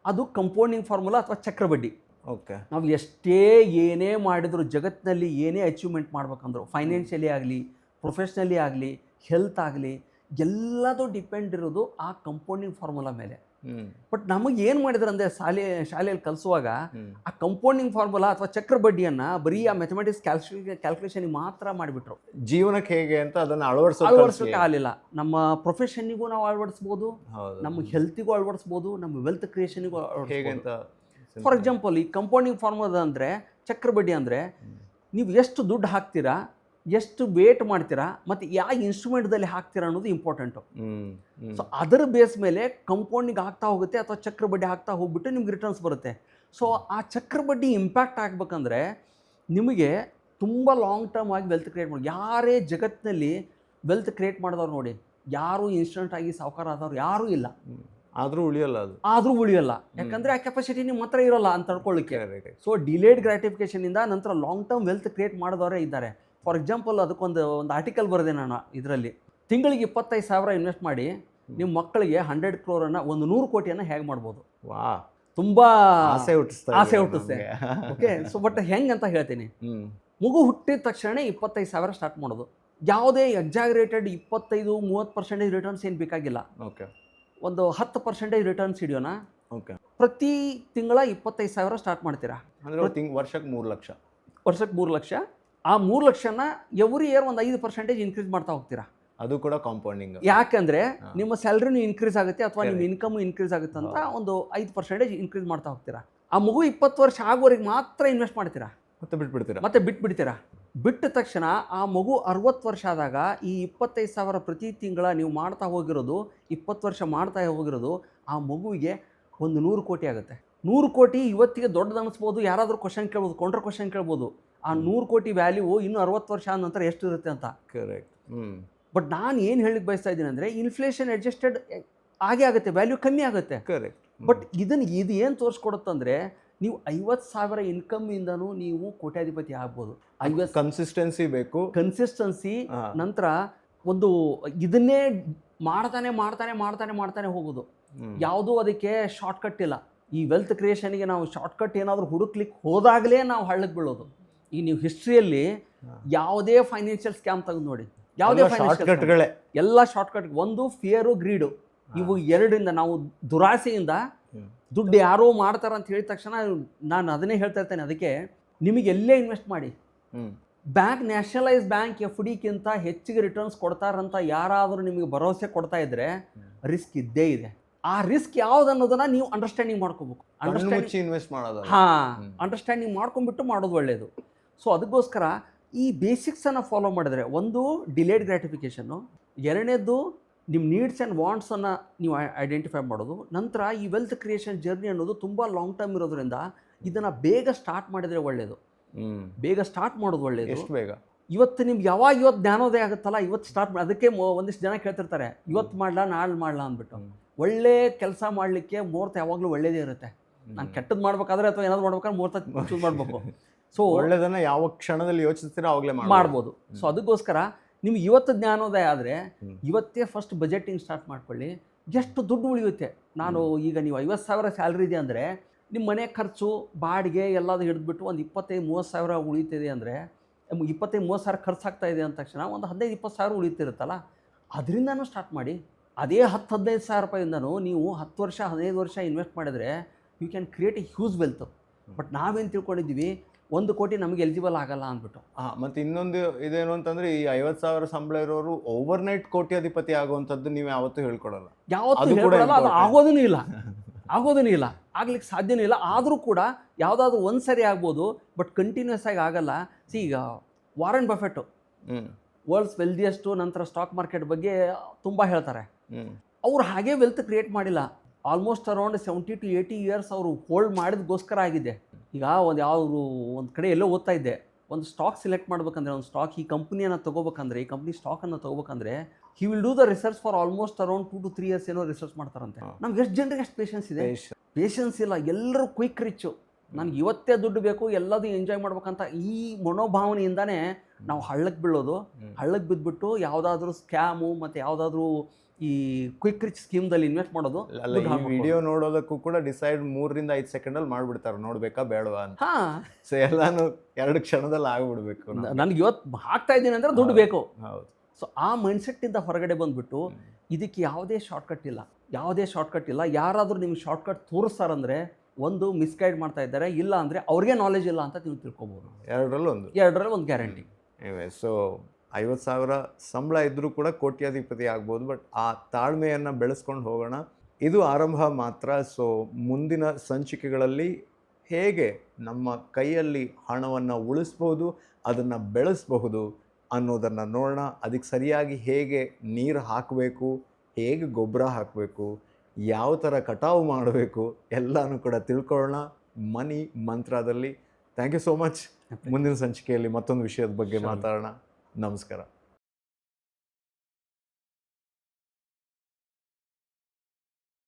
ಅದು ಕಂಪೌಂಡಿಂಗ್ ಫಾರ್ಮುಲಾ ಅಥವಾ ಚಕ್ರಬಡ್ಡಿ. ಓಕೆ. ನಾವು ಎಷ್ಟೇ ಏನೇ ಮಾಡಿದ್ರು ಜಗತ್ತಿನಲ್ಲಿ ಏನೇ ಅಚೀವ್ಮೆಂಟ್ ಮಾಡ್ಬೇಕಂದ್ರು, ಫೈನಾನ್ಷಿಯಲಿ ಆಗಲಿ, ಪ್ರೊಫೆಷ್ನಲಿ ಆಗಲಿ, ಹೆಲ್ತ್ ಆಗಲಿ, ಎಲ್ಲದೂ ಡಿಪೆಂಡ್ ಇರೋದು ಆ ಕಂಪೌಂಡಿಂಗ್ ಫಾರ್ಮುಲಾ ಮೇಲೆ. ಬಟ್ ನಮಗೆ ಏನು ಮಾಡಿದ್ರು ಅಂದರೆ ಶಾಲೆಯಲ್ಲಿ ಕಲಿಸುವಾಗ ಆ ಕಂಪೌಂಡಿಂಗ್ ಫಾರ್ಮುಲಾ ಅಥವಾ ಚಕ್ರ ಬಡ್ಡಿಯನ್ನು ಬರೀ ಆ ಮ್ಯಾಥಮೆಟಿಕ್ಸ್ ಕ್ಯಾಲ್ಕುಲೇಷನ್ಗೆ ಮಾತ್ರ ಮಾಡಿಬಿಟ್ರು. ಜೀವನಕ್ಕೆ ಹೇಗೆ ಅಂತ ಅದನ್ನು ಅಳವಡಿಸೋಕೆ ಆಗಲಿಲ್ಲ. ನಮ್ಮ ಪ್ರೊಫೆಷನ್ನಿಗೂ ನಾವು ಅಳವಡಿಸ್ಬೋದು, ನಮ್ಮ ಹೆಲ್ತಿಗೂ ಅಳವಡಿಸ್ಬೋದು, ನಮ್ಮ ವೆಲ್ತ್ ಕ್ರಿಯೇಷನ್ಗೂ ಅಳವಡಿಸ್ಬೋದು. ಫಾರ್ ಎಕ್ಸಾಂಪಲ್, ಈ ಕಂಪೌಂಡಿಂಗ್ ಫಾರ್ಮುಲಾ ಅಂದರೆ, ಚಕ್ರ ಬಡ್ಡಿ ಅಂದರೆ, ನೀವು ಎಷ್ಟು ದುಡ್ಡು ಹಾಕ್ತೀರಾ, ಎಷ್ಟು ವೇಟ್ ಮಾಡ್ತೀರಾ ಮತ್ತು ಯಾವ ಇನ್ಸ್ಟ್ರೂಮೆಂಟ್ದಲ್ಲಿ ಹಾಕ್ತೀರಾ ಅನ್ನೋದು ಇಂಪಾರ್ಟೆಂಟು. ಸೊ ಅದರ ಬೇಸ್ ಮೇಲೆ ಕಂಪೌಂಡಿಂಗ್ ಆಗ್ತಾ ಹೋಗುತ್ತೆ ಅಥವಾ ಚಕ್ರ ಬಡ್ಡಿ ಆಗ್ತಾ ಹೋಗ್ಬಿಟ್ಟು ನಿಮ್ಗೆ ರಿಟರ್ನ್ಸ್ ಬರುತ್ತೆ. ಸೊ ಆ ಚಕ್ರ ಬಡ್ಡಿ ಇಂಪ್ಯಾಕ್ಟ್ ಆಗಬೇಕಂದ್ರೆ ನಿಮಗೆ ತುಂಬ ಲಾಂಗ್ ಟರ್ಮ್ ಆಗಿ ವೆಲ್ತ್ ಕ್ರಿಯೇಟ್ ಮಾಡಿ. ಯಾರೇ ಜಗತ್ತಿನಲ್ಲಿ ವೆಲ್ತ್ ಕ್ರಿಯೇಟ್ ಮಾಡಿದವ್ರು ನೋಡಿ, ಯಾರೂ ಇನ್ಸ್ಟೆಂಟಾಗಿ ಸಾವುಕಾರ ಆದವ್ರು ಯಾರೂ ಇಲ್ಲ. ಆದರೂ ಉಳಿಯಲ್ಲ. ಯಾಕಂದರೆ ಆ ಕೆಪಾಸಿಟಿ ನಿಮ್ಮ ಹತ್ರ ಇರೋಲ್ಲ ಅಂತ ತಡ್ಕೊಳ್ಳಿಕ್ಕೆ. ಸೊ ಡಿಲೇಡ್ ಗ್ರ್ಯಾಟಿಫಿಕೇಷನಿಂದ ನಂತರ ಲಾಂಗ್ ಟರ್ಮ್ ವೆಲ್ತ್ ಕ್ರಿಯೇಟ್ ಮಾಡಿದವರೇ ಇದ್ದಾರೆ. ಫಾರ್ ಎಕ್ಸಾಂಪಲ್, ಅದಕ್ಕೊಂದು ಆರ್ಟಿಕಲ್ ಬರೆದೆ ನಾನು ಇದರಲ್ಲಿ. ತಿಂಗಳಿಗೆ 25,000 ಇನ್ವೆಸ್ಟ್ ಮಾಡಿ ನಿಮ್ಮ ಮಕ್ಕಳಿಗೆ 100 crore, 100 ಕೋಟಿಯನ್ನು ಹೇಗೆ ಮಾಡ್ಬೋದು. ತುಂಬ ಆಸೆ ಹುಟ್ಟಿಸ್ತೆ. ಓಕೆ. ಸೊ ಬಟ್ ಹೆಂಗೆ ಅಂತ ಹೇಳ್ತೀನಿ. ಮಗು ಹುಟ್ಟಿದ ತಕ್ಷಣ 25,000 ಸ್ಟಾರ್ಟ್ ಮಾಡೋದು. ಯಾವುದೇ ಎಕ್ಸಾಗ್ರೇಟೆಡ್ 25-30% ರಿಟರ್ನ್ಸ್ ಏನು ಬೇಕಾಗಿಲ್ಲ. ಓಕೆ. ಒಂದು 10% ರಿಟರ್ನ್ಸ್ ಹಿಡಿಯೋಣ. ಓಕೆ. ಪ್ರತಿ ತಿಂಗಳ 25,000 ಸ್ಟಾರ್ಟ್ ಮಾಡ್ತೀರಾ. ವರ್ಷಕ್ಕೆ 3 ಲಕ್ಷ. ವರ್ಷಕ್ಕೆ 3 ಲಕ್ಷ. ಆ 3 ಲಕ್ಷನ ಎವ್ರಿ ಇಯರ್ ಒಂದು 5% ಇನ್ಕ್ರೀಸ್ ಮಾಡ್ತಾ ಹೋಗ್ತೀರಾ. ಅದು ಕೂಡ ಕಾಂಪೌಂಡಿಂಗ್. ಯಾಕಂದರೆ ನಿಮ್ಮ ಸ್ಯಾಲ್ರಿನೂ ಇನ್ಕ್ರೀಸ್ ಆಗುತ್ತೆ ಅಥವಾ ನಿಮ್ಮ ಇನ್ಕಮು ಇನ್ಕ್ರೀಸ್ ಆಗುತ್ತೆ ಅಂತ ಒಂದು 5% ಇನ್ಕ್ರೀಸ್ ಮಾಡ್ತಾ ಹೋಗ್ತೀರಾ. ಆ ಮಗು 20 ವರ್ಷ ಆಗೋವರೆಗೆ ಮಾತ್ರ ಇನ್ವೆಸ್ಟ್ ಮಾಡ್ತೀರಾ, ಮತ್ತೆ ಬಿಟ್ಬಿಡ್ತೀರಾ. ಬಿಟ್ಟ ತಕ್ಷಣ ಆ ಮಗು 60 ವರ್ಷ ಆದಾಗ ಈ 25,000 ಪ್ರತಿ ತಿಂಗಳ ನೀವು ಮಾಡ್ತಾ ಹೋಗಿರೋದು, 20 ವರ್ಷ ಮಾಡ್ತಾ ಹೋಗಿರೋದು ಆ ಮಗುವಿಗೆ ಒಂದು 100 ಕೋಟಿ ಆಗುತ್ತೆ. 100 ಕೋಟಿ ಇವತ್ತಿಗೆ ದೊಡ್ಡದು ಅನಿಸ್ಬೋದು. ಯಾರಾದರೂ ಕ್ವಶನ್ ಕೇಳ್ಬೋದು, ಕೌಂಟರ್ ಕ್ವಶನ್ ಕೇಳ್ಬೋದು, ಆ 100 ಕೋಟಿ ವ್ಯಾಲ್ಯೂ ಇನ್ನು 60 ವರ್ಷ ಆದ ನಂತರ ಎಷ್ಟು ಇರುತ್ತೆ ಅಂತ. ಕರೆಕ್ಟ್. ಬಟ್ ನಾನು ಏನು ಹೇಳಿಕ್ಕೆ ಬಯಸ್ತಾ ಇದ್ದೀನಿ ಅಂದರೆ, ಇನ್ಫ್ಲೇಷನ್ ಅಡ್ಜಸ್ಟೆಡ್ ಆಗೇ ಆಗುತ್ತೆ, ವ್ಯಾಲ್ಯೂ ಕಮ್ಮಿ ಆಗುತ್ತೆ. ಕರೆಕ್ಟ್. ಬಟ್ ಇದು ಏನು ತೋರಿಸ್ಕೊಡುತ್ತಂದರೆ, ನೀವು 50,000 ಇನ್ಕಮ್ಮಿಂದನೂ ನೀವು ಕೋಟ್ಯಾಧಿಪತಿ ಆಗ್ಬೋದು. ಕನ್ಸಿಸ್ಟೆನ್ಸಿ ಬೇಕು. ನಂತರ ಒಂದು ಇದನ್ನೇ ಮಾಡ್ತಾನೆ ಹೋಗೋದು. ಯಾವುದೂ ಅದಕ್ಕೆ ಶಾರ್ಟ್ಕಟ್ ಇಲ್ಲ. ಈ ವೆಲ್ತ್ ಕ್ರಿಯೇಷನ್ಗೆ ನಾವು ಶಾರ್ಟ್ಕಟ್ ಏನಾದರೂ ಹುಡುಕ್ಲಿಕ್ಕೆ ಹೋದಾಗಲೇ ನಾವು ಹಳ್ಳಕ್ಕೆ ಬೀಳೋದು. ಈಗ ನೀವು ಹಿಸ್ಟ್ರಿಯಲ್ಲಿ ಯಾವುದೇ ಫೈನಾನ್ಷಿಯಲ್ ಸ್ಕ್ಯಾಮ್ ತೆಗೆದು ನೋಡಿ, ಯಾವುದೇ ಶಾರ್ಟ್ಕಟ್ಗಳೇ, ಎಲ್ಲ ಶಾರ್ಟ್ಕಟ್. ಒಂದು ಫಿಯರು, ಗ್ರೀಡು, ಇವು ಎರಡರಿಂದ ನಾವು ದುರಾಸೆಯಿಂದ ದುಡ್ಡು ಯಾರೋ ಮಾಡ್ತಾರೆ ಅಂತ ಹೇಳಿದ ತಕ್ಷಣ ನಾನು ಅದನ್ನೇ ಹೇಳ್ತಾ ಇರ್ತೇನೆ. ಅದಕ್ಕೆ ನಿಮಗೆ ಎಲ್ಲೇ ಇನ್ವೆಸ್ಟ್ ಮಾಡಿ, ಬ್ಯಾಂಕ್, ನ್ಯಾಷನಲೈಸ್ ಬ್ಯಾಂಕ್ FDಕ್ಕಿಂತ ಹೆಚ್ಚಿಗೆ ರಿಟರ್ನ್ಸ್ ಕೊಡ್ತಾರಂತ ಯಾರಾದರೂ ನಿಮಗೆ ಭರವಸೆ ಕೊಡ್ತಾ ಇದ್ರೆ ರಿಸ್ಕ್ ಇದ್ದೇ ಇದೆ. ಆ ರಿಸ್ಕ್ ಯಾವ್ದು ಅನ್ನೋದನ್ನ ನೀವು ಅಂಡರ್ಸ್ಟ್ಯಾಂಡಿಂಗ್ ಮಾಡ್ಕೋಬೇಕು. ಅಂಡರ್ಸ್ಟ್ಯಾಂಡಿಂಗ್ ಮಾಡ್ಕೊಂಡ್ಬಿಟ್ಟು ಮಾಡೋದು ಒಳ್ಳೆಯದು. ಸೊ ಅದಕ್ಕೋಸ್ಕರ ಈ ಬೇಸಿಕ್ಸನ್ನು ಫಾಲೋ ಮಾಡಿದ್ರೆ, ಒಂದು ಡಿಲೇಡ್ ಗ್ರ್ಯಾಟಿಫಿಕೇಷನ್ನು, ಎರಡನೇದು ನಿಮ್ಮ ನೀಡ್ಸ್ ಆ್ಯಂಡ್ ವಾಂಟ್ಸನ್ನು ನೀವು ಐಡೆಂಟಿಫೈ ಮಾಡೋದು. ನಂತರ ಈ ವೆಲ್ತ್ ಕ್ರಿಯೇಷನ್ ಜರ್ನಿ ಅನ್ನೋದು ತುಂಬ ಲಾಂಗ್ ಟರ್ಮ್ ಇರೋದ್ರಿಂದ ಇದನ್ನು ಬೇಗ ಸ್ಟಾರ್ಟ್ ಮಾಡಿದರೆ ಒಳ್ಳೆಯದು. ಬೇಗ ಸ್ಟಾರ್ಟ್ ಮಾಡೋದು ಒಳ್ಳೆಯದು. ಎಷ್ಟು ಬೇಗ? ಇವತ್ತು ನಿಮ್ಗೆ ಇವತ್ತು ಜ್ಞಾನೋದಯ ಆಗುತ್ತಲ್ಲ, ಇವತ್ತು ಸ್ಟಾರ್ಟ್ ಮಾಡಿ. ಅದಕ್ಕೆ ಒಂದಿಷ್ಟು ಜನ ಕೇಳ್ತಿರ್ತಾರೆ, ಇವತ್ತು ಮಾಡಲಾ ನಾಳೆ ಮಾಡಲಾ ಅಂದ್ಬಿಟ್ಟು. ಒಳ್ಳೆ ಕೆಲಸ ಮಾಡಲಿಕ್ಕೆ ಮುಹೂರ್ತ ಯಾವಾಗಲೂ ಒಳ್ಳೇದೇ ಇರುತ್ತೆ. ನಾನು ಕೆಟ್ಟದ್ದು ಮಾಡ್ಬೇಕಾದ್ರೆ ಅಥವಾ ಏನಾದ್ರು ಮಾಡ್ಬೇಕಾದ್ರೆ ಮುಹೂರ್ತ ಚೂಸ್ ಮಾಡಬೇಕು. ಸೊ ಒಳ್ಳೆದನ್ನ ಯಾವ ಕ್ಷಣದಲ್ಲಿ ಯೋಚಿಸ್ತೀರಾ ಅವಾಗಲೇ ಮಾಡ್ಬೋದು. ಸೊ ಅದಕ್ಕೋಸ್ಕರ ನಿಮ್ಗೆ ಇವತ್ತು ಜ್ಞಾನೋದಯ ಆದರೆ ಇವತ್ತೇ ಫಸ್ಟ್ ಬಜೆಟಿಂಗ್ ಸ್ಟಾರ್ಟ್ ಮಾಡ್ಕೊಳ್ಳಿ. ಎಷ್ಟು ದುಡ್ಡು ಉಳಿಯುತ್ತೆ. ನಾನು ಈಗ ನೀವು 50,000 ಸ್ಯಾಲ್ರಿ ಇದೆ ಅಂದರೆ ನಿಮ್ಮ ಮನೆ ಖರ್ಚು ಬಾಡಿಗೆ ಎಲ್ಲದು ಹಿಡಿದ್ಬಿಟ್ಟು ಒಂದು 25-30,000 ಉಳಿತಿದೆ ಅಂದರೆ 25-30,000 ಖರ್ಚಾಗ್ತಾ ಇದೆ ಅಂದ ತಕ್ಷಣ ಒಂದು 15-20,000 ಉಳಿತಿರುತ್ತಲ್ಲ, ಅದರಿಂದನೂ ಸ್ಟಾರ್ಟ್ ಮಾಡಿ. ಅದೇ 10-15,000 ರೂಪಾಯಿಂದನೂ ನೀವು 10 ವರ್ಷ 15 ವರ್ಷ ಇನ್ವೆಸ್ಟ್ ಮಾಡಿದರೆ you can create a huge wealth. But ನಾವೇನು ತಿಳ್ಕೊಂಡಿದ್ದೀವಿ, 1 ಕೋಟಿ ನಮಗೆ ಎಲಿಜಿಬಲ್ ಆಗಲ್ಲ ಅಂದ್ಬಿಟ್ಟು. ಮತ್ತು ಇನ್ನೊಂದು ಇದೇನು ಅಂತಂದರೆ ಈ 50,000 ಸಂಬಳ ಇರೋರು ಓವರ್ನೈಟ್ ಕೋಟ್ಯಾಧಿಪತಿ ಆಗುವಂಥದ್ದು ನೀವು ಯಾವತ್ತೂ ಹೇಳ್ಕೊಡಲ್ಲ. ಯಾವತ್ತೂ ಹೇಳ್ಕೊಡಲ್ಲ, ಅದು ಆಗೋದೂ ಇಲ್ಲ, ಆಗ್ಲಿಕ್ಕೆ ಸಾಧ್ಯನೂ ಇಲ್ಲ. ಆದರೂ ಕೂಡ ಯಾವುದಾದ್ರೂ ಒಂದು ಸರಿ ಆಗ್ಬೋದು, ಬಟ್ ಕಂಟಿನ್ಯೂಸ್ ಆಗಿ ಆಗಲ್ಲ. ಈಗ ವಾರನ್ ಬಫೆಟ್ಟು ವರ್ಲ್ಡ್ಸ್ ವೆಲ್ದಿಯಸ್ಟು, ನಂತರ ಸ್ಟಾಕ್ ಮಾರ್ಕೆಟ್ ಬಗ್ಗೆ ತುಂಬ ಹೇಳ್ತಾರೆ. ಅವ್ರು ಹಾಗೆ ವೆಲ್ತ್ ಕ್ರಿಯೇಟ್ ಮಾಡಿಲ್ಲ. ಆಲ್ಮೋಸ್ಟ್ ಅರೌಂಡ್ 70 to 80 ಇಯರ್ಸ್ ಅವರು ಹೋಲ್ಡ್ ಮಾಡಿದಗೋಸ್ಕರ ಆಗಿದೆ. ಈಗ ಒಂದು ಕಡೆ ಎಲ್ಲೋ ಓದ್ತಾ ಇದ್ದೆ, ಒಂದು ಸ್ಟಾಕ್ ಸೆಲೆಕ್ಟ್ ಮಾಡ್ಬೇಕಂದ್ರೆ, ಒಂದು ಸ್ಟಾಕ್ ಈ ಕಂಪ್ನಿಯನ್ನು ತೊಗೋಬೇಕಂದ್ರೆ, ಈ ಕಂಪ್ನಿ ಸ್ಟಾಕನ್ನು ತೊಗೋಬೇಕಂದ್ರೆ he will do the research for almost around 2 to 3 years ಏನೋ ರಿಸರ್ಚ್ ಮಾಡ್ತಾರಂತೆ. ನಮ್ಗೆ ಎಷ್ಟು ಜನರಿಗೆ ಎಷ್ಟು ಪೇಷನ್ಸ್ ಇದೆ? ಪೇಷನ್ಸ್ ಇಲ್ಲ. ಎಲ್ಲರೂ ಕ್ವಿಕ್ ರಿಚ್ಚು, ನನಗೆ ಇವತ್ತೇ ದುಡ್ಡು ಬೇಕು, ಎಲ್ಲದೂ ಎಂಜಾಯ್ ಮಾಡ್ಬೇಕಂತ ಈ ಮನೋಭಾವನೆಯಿಂದನೇ ನಾವು ಹಳ್ಳಕ್ಕೆ ಬೀಳೋದು. ಹಳ್ಳಕ್ಕೆ ಬಿದ್ದುಬಿಟ್ಟು ಯಾವುದಾದ್ರೂ ಸ್ಕ್ಯಾಮು ಮತ್ತು ಯಾವುದಾದ್ರೂ ಈ ಕ್ವಿಕ್ ರಿಚ್ ಸ್ಕೀಮ್ದಲ್ಲಿ ಇನ್ವೆಸ್ಟ್ ಮಾಡೋದು. ವಿಡಿಯೋ ನೋಡೋದಕ್ಕೂ ಕೂಡ ಡಿಸೈಡ್ 3-5 ಸೆಕೆಂಡಲ್ಲಿ ಮಾಡ್ಬಿಡ್ತಾರೆ, ನೋಡ್ಬೇಕಾ ಬೇಡವಾ ಅಂತ. ಸೊ ಎಲ್ಲಾನು 2 ಕ್ಷಣದಲ್ಲಿ ಆಗ್ಬಿಡ್ಬೇಕು. ನನಗೆ ಇವತ್ತು ಹಾಕ್ತಾ ಇದ್ದೀನಿ ಅಂದರೆ ದುಡ್ಡು ಬೇಕು. ಹೌದು. ಸೊ ಆ ಮೈಂಡ್ಸೆಟ್ಟಿಂದ ಹೊರಗಡೆ ಬಂದುಬಿಟ್ಟು ಇದಕ್ಕೆ ಯಾವುದೇ ಶಾರ್ಟ್ಕಟ್ ಇಲ್ಲ. ಯಾರಾದರೂ ನಿಮ್ಗೆ ಶಾರ್ಟ್ಕಟ್ ತೋರಿಸ್ತಾರಂದರೆ ಒಂದು ಮಿಸ್ಗೈಡ್ ಮಾಡ್ತಾ ಇದ್ದಾರೆ, ಇಲ್ಲ ಅಂದರೆ ಅವ್ರಿಗೆ ನಾಲೆಜ್ ಇಲ್ಲ ಅಂತ ನೀವು ತಿಳ್ಕೊಬೋದು. ಎರಡರಲ್ಲಿ ಒಂದು ಗ್ಯಾರಂಟಿ. ಸೊ 50,000 ಸಂಬಳ ಇದ್ದರೂ ಕೂಡ ಕೋಟ್ಯಾಧಿಪತಿ ಆಗ್ಬೋದು. ಬಟ್ ಆ ತಾಳ್ಮೆಯನ್ನು ಬೆಳೆಸ್ಕೊಂಡು ಹೋಗೋಣ. ಇದು ಆರಂಭ ಮಾತ್ರ. ಸೊ ಮುಂದಿನ ಸಂಚಿಕೆಗಳಲ್ಲಿ ಹೇಗೆ ನಮ್ಮ ಕೈಯಲ್ಲಿ ಹಣವನ್ನು ಉಳಿಸ್ಬೋದು, ಅದನ್ನು ಬೆಳೆಸಬಹುದು ಅನ್ನೋದನ್ನು ನೋಡೋಣ. ಅದಕ್ಕೆ ಸರಿಯಾಗಿ ಹೇಗೆ ನೀರು ಹಾಕಬೇಕು, ಹೇಗೆ ಗೊಬ್ಬರ ಹಾಕಬೇಕು, ಯಾವ ಥರ ಕಟಾವು ಮಾಡಬೇಕು ಎಲ್ಲನೂ ಕೂಡ ತಿಳ್ಕೊಳ್ಳೋಣ ಮನಿ ಮಂತ್ರದಲ್ಲಿ. Thank you so much. ಮುಂದಿನ ಸಂಚಿಕೆಯಲ್ಲಿ ಮತ್ತೊಂದು ವಿಷಯದ ಬಗ್ಗೆ ಮಾತಾಡೋಣ. ನಮಸ್ಕಾರ.